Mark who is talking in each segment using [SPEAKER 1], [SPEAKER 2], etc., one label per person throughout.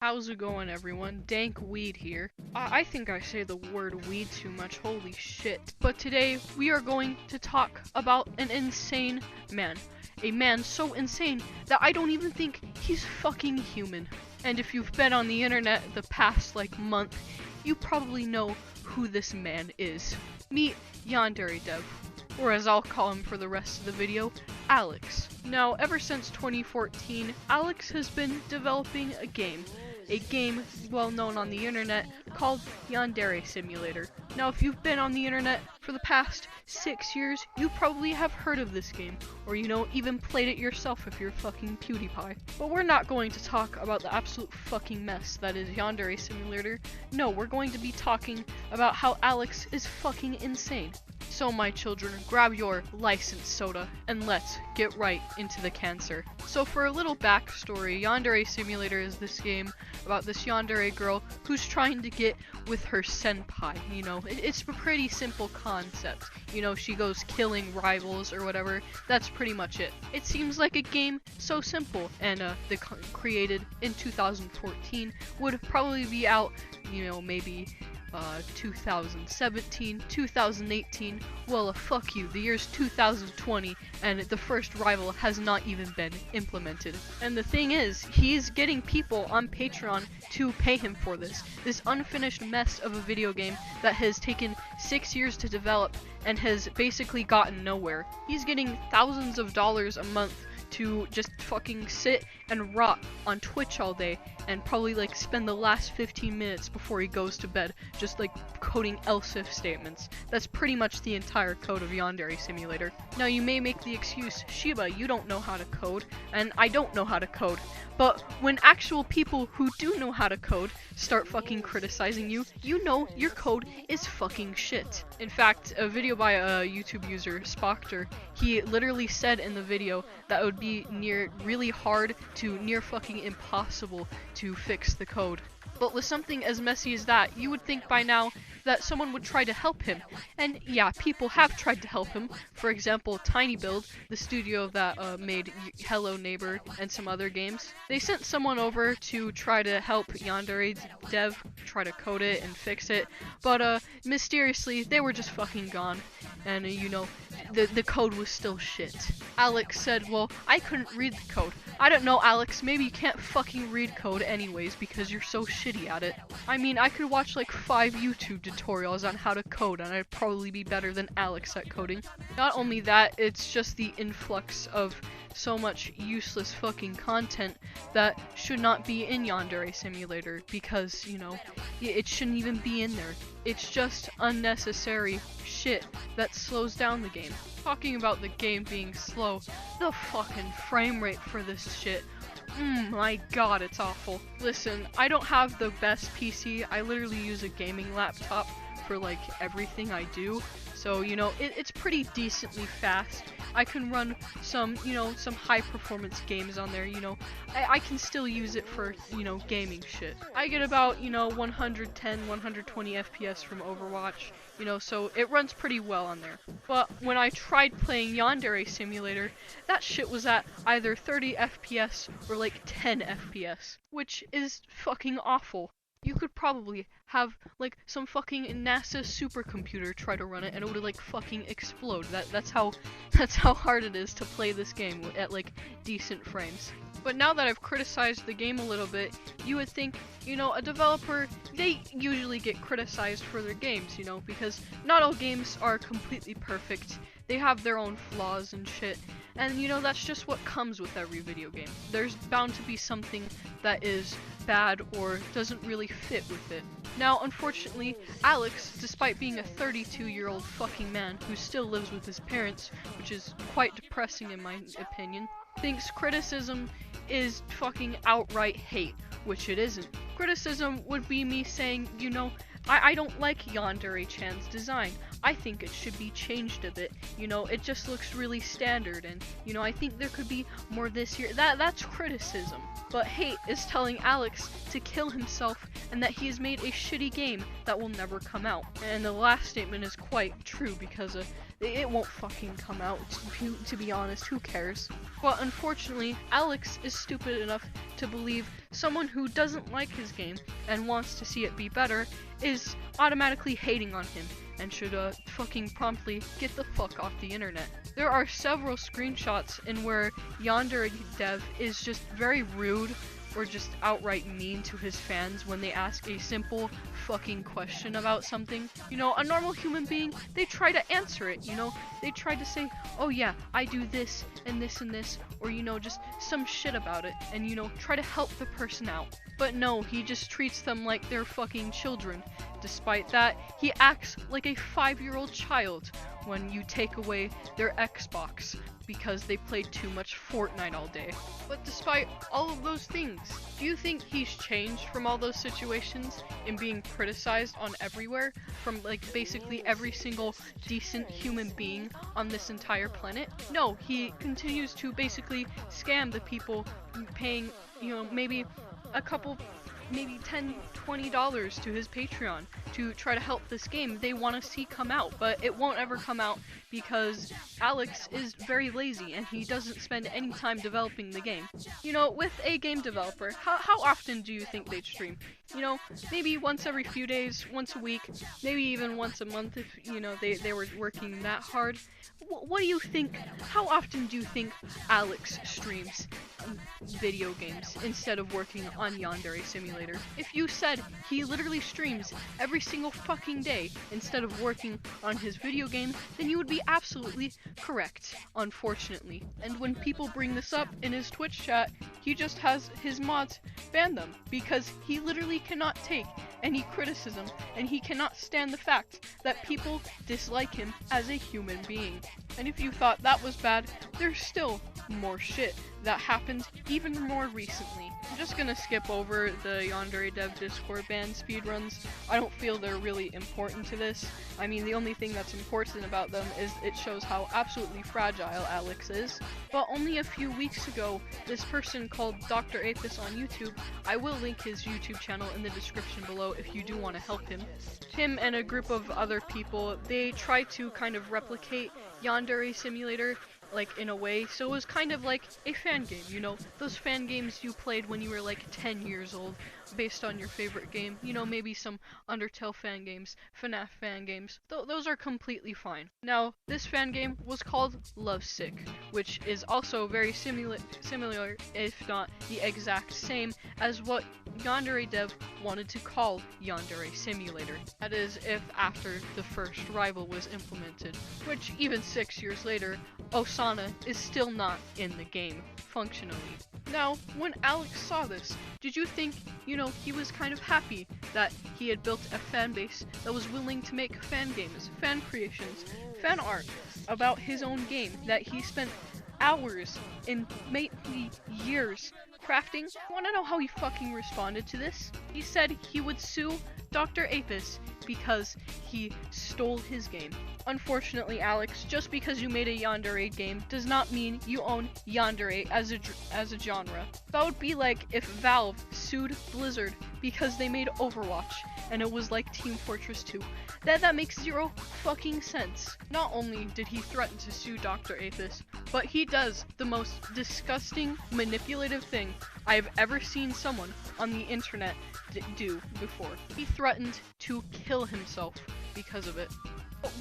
[SPEAKER 1] How's it going, everyone? Dank Weed here. I think I say the word weed too much, holy shit. But today, we are going to talk about an insane man. A man so insane that I don't even think he's fucking human. And if you've been on the internet the past, month, you probably know who this man is. Meet YandereDev, or as I'll call him for the rest of the video, Alex. Now, ever since 2014, Alex has been developing a game well known on the internet called Yandere Simulator. Now, if you've been on the internet for the past 6 years, you probably have heard of this game, or even played it yourself if you're fucking PewDiePie. But we're not going to talk about the absolute fucking mess that is Yandere Simulator. No, we're going to be talking about how Alex is fucking insane. So my children, grab your licensed soda and let's get right into the cancer. So for a little backstory, Yandere Simulator is this game about this yandere girl who's trying to get with her senpai. It's a pretty simple concept. She goes killing rivals or whatever. That's pretty much it. It seems like a game so simple, and created in 2014, would probably be out, maybe 2017, 2018, well, fuck you, the year's 2020, and the first rival has not even been implemented. And the thing is, he's getting people on Patreon to pay him for this unfinished mess of a video game that has taken 6 years to develop and has basically gotten nowhere. He's getting thousands of dollars a month to just fucking sit and rot on Twitch all day and probably spend the last 15 minutes before he goes to bed just coding else if statements. That's pretty much the entire code of Yandere Simulator. Now you may make the excuse, Shiba, you don't know how to code, and I don't know how to code. But when actual people who do know how to code start fucking criticizing you, you know your code is fucking shit. In fact, a video by a YouTube user, Spoctor, he literally said in the video that it would be really hard to near fucking impossible to fix the code. But with something as messy as that, you would think by now that someone would try to help him. And yeah, people have tried to help him. For example, TinyBuild, the studio that made Hello Neighbor and some other games, they sent someone over to try to help YandereDev try to code it and fix it, but mysteriously, they were just fucking gone. And the code was still shit. Alex said, well, I couldn't read the code. I don't know, Alex, maybe you can't fucking read code anyways because you're so shitty at it. I mean, I could watch 5 YouTube tutorials on how to code and I'd probably be better than Alex at coding. Not only that, it's just the influx of so much useless fucking content that should not be in Yandere Simulator because, it shouldn't even be in there. It's just unnecessary shit that slows down the game. Talking about the game being slow, the fucking frame rate for this shit, my god, it's awful. Listen, I don't have the best PC, I literally use a gaming laptop for everything I do, so it's pretty decently fast. I can run some high performance games on there, I can still use it for, gaming shit. I get about, 110, 120 FPS from Overwatch, so it runs pretty well on there. But when I tried playing Yandere Simulator, that shit was at either 30 FPS or 10 FPS, which is fucking awful. You could probably have some fucking NASA supercomputer try to run it and it would fucking explode. That's how hard it is to play this game at decent frames. But now that I've criticized the game a little bit, you would think, a developer, they usually get criticized for their games, because not all games are completely perfect. They have their own flaws and shit, and that's just what comes with every video game. There's bound to be something that is bad or doesn't really fit with it. Now, unfortunately, Alex, despite being a 32-year-old fucking man who still lives with his parents, which is quite depressing in my opinion, thinks criticism is fucking outright hate, which it isn't. Criticism would be me saying, I don't like Yandere-chan's design. I think it should be changed a bit. It just looks really standard, and I think there could be more this here. That's criticism. But hate is telling Alex to kill himself and that he has made a shitty game that will never come out. And the last statement is quite true because it won't fucking come out, to be honest, who cares? But unfortunately, Alex is stupid enough to believe someone who doesn't like his game and wants to see it be better is automatically hating on him and should fucking promptly get the fuck off the internet. There are several screenshots in where YandereDev is just very rude or just outright mean to his fans when they ask a simple fucking question about something. You know, a normal human being, they try to answer it, you know? They try to say, oh yeah, I do this and this and this, or you know, just some shit about it, and you know, try to help the person out. But no, he just treats them like they're fucking children. Despite that, he acts like a 5-year-old child when you take away their Xbox because they played too much Fortnite all day. But despite all of those things, do you think he's changed from all those situations in being criticized on everywhere from like basically every single decent human being on this entire planet? No, he continues to basically scam the people paying, you know, maybe a couple, maybe $10, $20 to his Patreon to try to help this game they want to see come out, but it won't ever come out because Alex is very lazy and he doesn't spend any time developing the game. You know, with a game developer, how often do you think they'd stream? You know, maybe once every few days, once a week, maybe even once a month if, you know, they were working that hard. What do you think, how often do you think Alex streams video games instead of working on Yandere Simulator? If you said he literally streams every single fucking day instead of working on his video game, then you would be absolutely correct, unfortunately. And when people bring this up in his Twitch chat, he just has his mods ban them because he literally cannot take any criticism and he cannot stand the fact that people dislike him as a human being. And if you thought that was bad, there's still more shit that happened even more recently. I'm just gonna skip over the YandereDev Discord ban speedruns. I don't feel they're really important to this. I mean, the only thing that's important about them is it shows how absolutely fragile Alex is. But only a few weeks ago, this person called Dr. Apis on YouTube, I will link his YouTube channel in the description below if you do want to help him. Him and a group of other people, they try to kind of replicate Yandere Simulator, like in a way, so it was kind of like a fan game, you know, those fan games you played when you were like 10 years old, based on your favorite game, you know, maybe some Undertale fan games, FNAF fan games, those are completely fine. Now, this fan game was called Lovesick, which is also very similar, if not the exact same, as what YandereDev wanted to call Yandere Simulator. That is, if after the first rival was implemented, which even 6 years later, Osana is still not in the game, functionally. Now, when Alex saw this, did you think, you know, he was kind of happy that he had built a fan base that was willing to make fan games, fan creations, fan art about his own game that he spent hours and maybe years crafting? Wanna know how he fucking responded to this? He said he would sue Dr. Apis because he stole his game. Unfortunately, Alex, just because you made a Yandere game does not mean you own Yandere as a genre. That would be like if Valve sued Blizzard because they made Overwatch and it was like Team Fortress 2. That makes zero fucking sense. Not only did he threaten to sue Dr. Apis, but he does the most disgusting, manipulative thing I've ever seen someone on the internet do before. He threatened to kill himself because of it.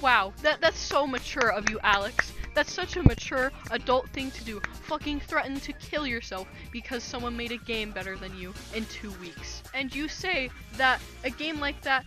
[SPEAKER 1] Wow, that's so mature of you, Alex. That's such a mature adult thing to do. Fucking threaten to kill yourself because someone made a game better than you in 2 weeks. And you say that a game like that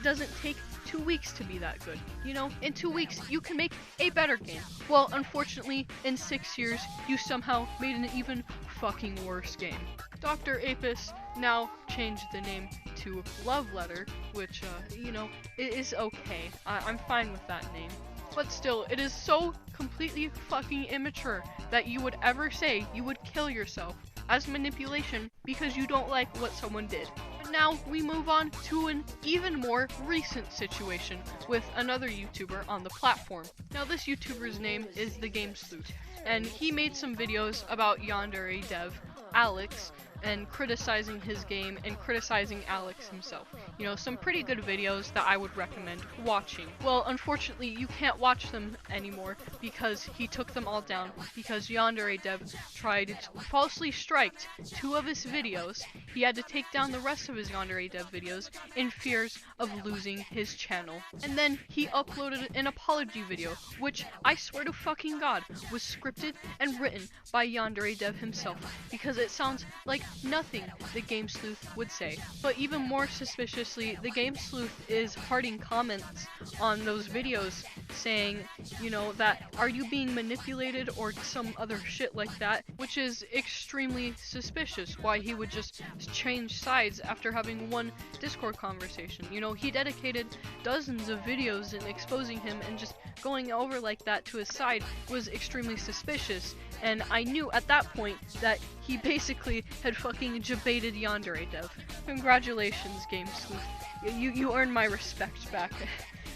[SPEAKER 1] doesn't take 2 weeks to be that good. You know, in 2 weeks, you can make a better game. Well, unfortunately, in 6 years, you somehow made an even fucking worse game. Dr. Apis now changed the name to Love Letter, which, you know, it is okay. I'm fine with that name. But still, it is so completely fucking immature that you would ever say you would kill yourself as manipulation because you don't like what someone did. But now we move on to an even more recent situation with another YouTuber on the platform. Now this YouTuber's name is The Game Sleuth, and he made some videos about YandereDev, Alex, and criticizing his game and criticizing Alex himself. You know, some pretty good videos that I would recommend watching. Well, unfortunately, you can't watch them anymore because he took them all down because YandereDev tried to falsely striked 2 of his videos. He had to take down the rest of his YandereDev videos in fears of losing his channel. And then he uploaded an apology video, which I swear to fucking God was scripted and written by YandereDev himself, because it sounds like nothing the Game Sleuth would say. But even more suspiciously, the Game Sleuth is hearting comments on those videos saying, you know, that are you being manipulated or some other shit like that, which is extremely suspicious. Why he would just change sides after having one Discord conversation. You know, he dedicated dozens of videos in exposing him, and just going over like that to his side was extremely suspicious. And I knew at that point that he basically had fucking debated YandereDev. Congratulations, Game Sleuth. You earned my respect back.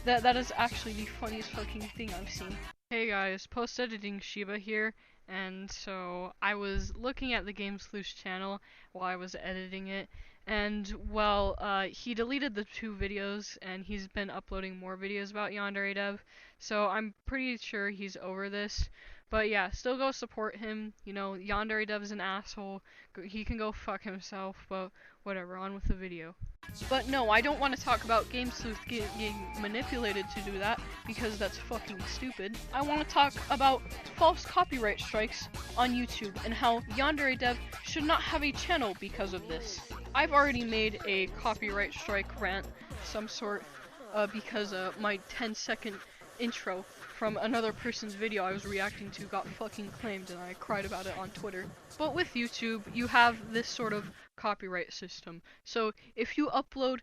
[SPEAKER 1] That is actually the funniest fucking thing I've seen. Hey guys, post-editing Shiba here, and so I was looking at the Game Sleuth's channel while I was editing it, and well, he deleted the 2 videos, and he's been uploading more videos about YandereDev, so I'm pretty sure he's over this. But yeah, still go support him. You know, YandereDev is an asshole. He can go fuck himself, but whatever, on with the video. But no, I don't want to talk about Game Sleuth getting manipulated to do that, because that's fucking stupid. I want to talk about false copyright strikes on YouTube, and how YandereDev should not have a channel because of this. I've already made a copyright strike rant, some sort, because my 10-second intro from another person's video I was reacting to got fucking claimed, and I cried about it on Twitter. But with YouTube, you have this sort of copyright system. So if you upload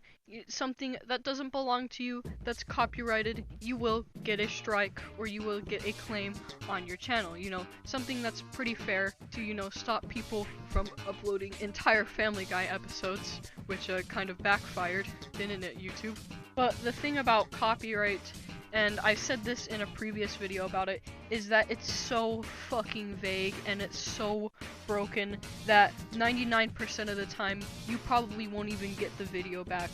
[SPEAKER 1] something that doesn't belong to you, that's copyrighted, you will get a strike, or you will get a claim on your channel. You know, something that's pretty fair to, you know, stop people from uploading entire Family Guy episodes, which kind of backfired, didn't it, YouTube? But the thing about copyright, and I said this in a previous video about it, is that it's so fucking vague and it's so broken that 99% of the time you probably won't even get the video back,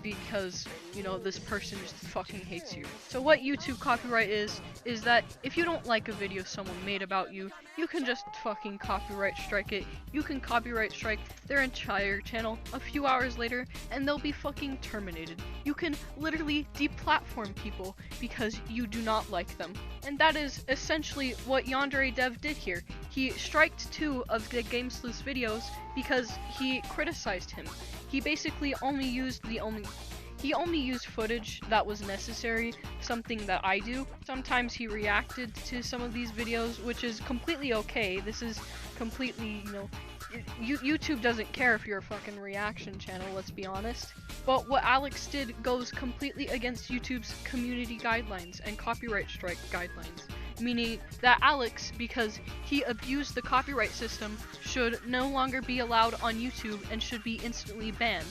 [SPEAKER 1] because, you know, this person just fucking hates you. So what YouTube copyright is that if you don't like a video someone made about you, you can just fucking copyright strike it. You can copyright strike their entire channel a few hours later, and they'll be fucking terminated. You can literally deplatform people because you do not like them. And that is essentially what YandereDev did here. He striked 2 of the Game Sleuth's videos because he criticized him. He basically only used footage that was necessary, something that I do. Sometimes he reacted to some of these videos, which is completely okay. This is completely, you know, YouTube doesn't care if you're a fucking reaction channel, let's be honest. But what Alex did goes completely against YouTube's community guidelines and copyright strike guidelines. Meaning that Alex, because he abused the copyright system, should no longer be allowed on YouTube and should be instantly banned.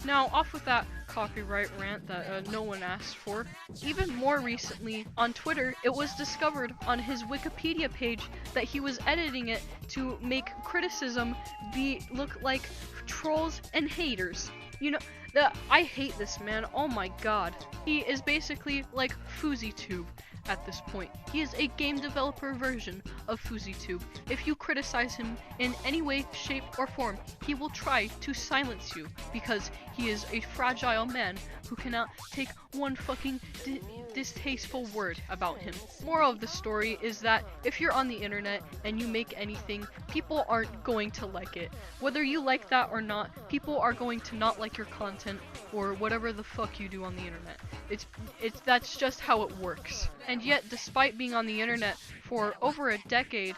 [SPEAKER 1] Now, off with that copyright rant that no one asked for. Even more recently, on Twitter, it was discovered on his Wikipedia page that he was editing it to make criticism look like trolls and haters. You know, I hate this man, oh my god. He is basically like FouseyTube at this point. He is a game developer version of FouseyTube. If you criticize him in any way, shape, or form, he will try to silence you, because he is a fragile man who cannot take one fucking distasteful word about him. Moral of the story is that if you're on the internet and you make anything, people aren't going to like it. Whether you like that or not, people are going to not like your content or whatever the fuck you do on the internet. That's just how it works. And yet, despite being on the internet for over a decade,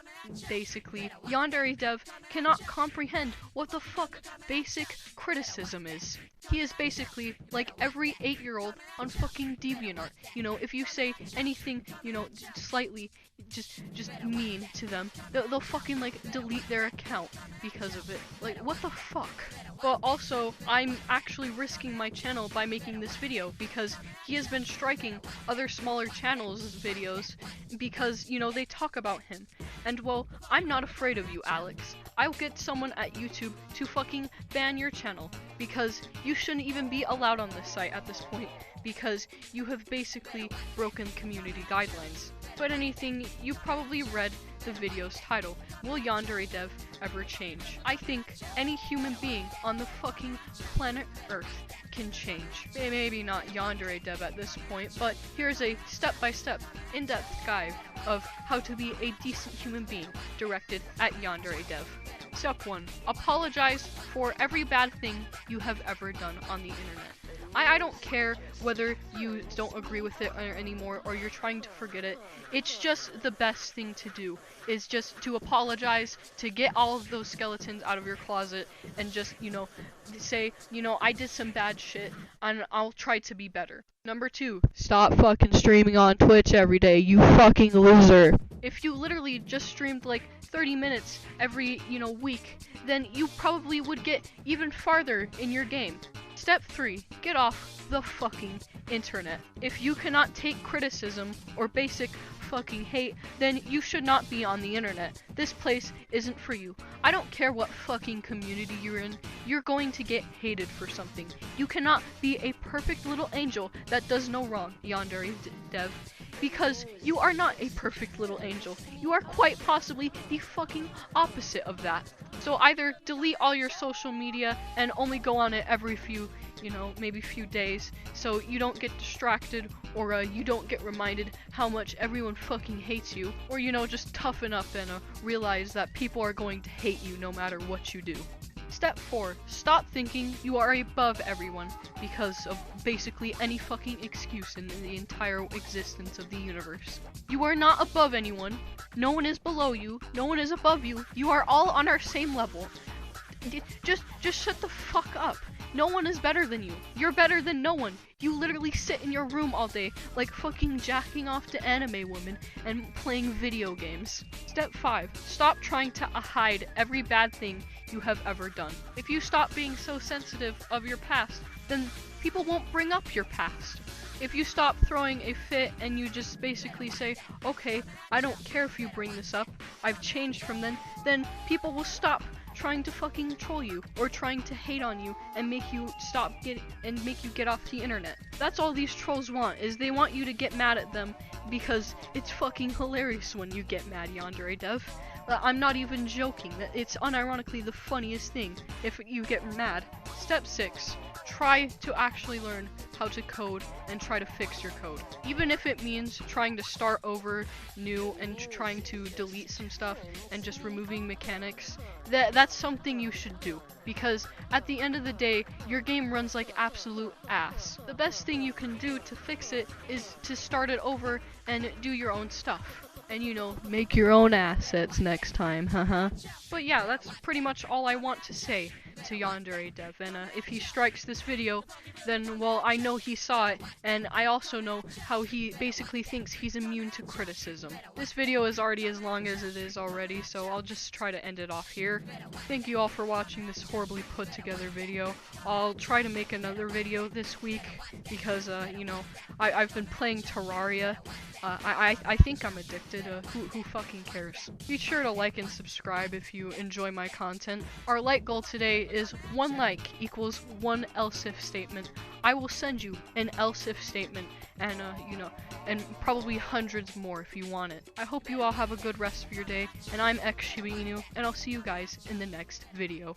[SPEAKER 1] basically, YandereDev cannot comprehend what the fuck basic criticism is. He is basically like every 8-year-old on fucking DeviantArt. You know, if you say anything, slightly just mean to them, they'll fucking like delete their account because of it. Like, what the fuck? But also, I'm actually risking my channel by making this video because he has been striking other smaller channels' videos because, they talk about him. And well, I'm not afraid of you, Alex. I'll get someone at YouTube to fucking ban your channel because you shouldn't even be allowed on this site at this point because you have basically broken community guidelines. But anything, you probably read the video's title, Will YandereDev Ever Change? I think any human being on the fucking planet Earth can change. Maybe not YandereDev at this point, but here's a step-by-step, in-depth guide of how to be a decent human being directed at YandereDev. Step 1. Apologize for every bad thing you have ever done on the internet. I don't care whether you don't agree with it anymore or you're trying to forget it. It's just the best thing to do is just to apologize, to get all of those skeletons out of your closet and just, say, I did some bad shit and I'll try to be better. Number 2, stop fucking streaming on Twitch every day, you fucking loser. If you literally just streamed like 30 minutes every, week, then you probably would get even farther in your game. Step 3, get off the fucking internet. If you cannot take criticism or basic fucking hate, then you should not be on the internet. This place isn't for you. I don't care what fucking community you're in, you're going to get hated for something. You cannot be a perfect little angel that does no wrong, YandereDev. Because you are not a perfect little angel. You are quite possibly the fucking opposite of that. So either delete all your social media and only go on it every few, maybe few days so you don't get distracted or you don't get reminded how much everyone fucking hates you. Or, just toughen up and realize that people are going to hate you no matter what you do. Step 4. Stop thinking you are above everyone because of basically any fucking excuse in the entire existence of the universe. You are not above anyone. No one is below you. No one is above you. You are all on our same level. Just shut the fuck up. No one is better than you. You're better than no one. You literally sit in your room all day like fucking jacking off to anime women and playing video games. Step 5. Stop trying to hide every bad thing you have ever done. If you stop being so sensitive of your past, then people won't bring up your past. If you stop throwing a fit and you just basically say, okay, I don't care if you bring this up, I've changed from then people will stop trying to fucking troll you or trying to hate on you and make you make you get off the internet. That's all these trolls want, is they want you to get mad at them because it's fucking hilarious when you get mad, YandereDev. I'm not even joking. It's unironically the funniest thing if you get mad. Step 6. Try to actually learn how to code and try to fix your code. Even if it means trying to start over new and trying to delete some stuff and just removing mechanics, that's something you should do. Because at the end of the day, your game runs like absolute ass. The best thing you can do to fix it is to start it over and do your own stuff. And make your own assets next time, haha. But yeah, that's pretty much all I want to say to YandereDev, and if he strikes this video, then, well, I know he saw it, and I also know how he basically thinks he's immune to criticism. This video is already as long as it is already, so I'll just try to end it off here. Thank you all for watching this horribly put together video. I'll try to make another video this week, because, I've been playing Terraria. I think I'm addicted. Who fucking cares? Be sure to like and subscribe if you enjoy my content. Our like goal today is 1 like equals 1 else if statement. I will send you an else if statement and and probably hundreds more if you want it. I hope you all have a good rest of your day, and I'm X Shiba Inu, and I'll see you guys in the next video.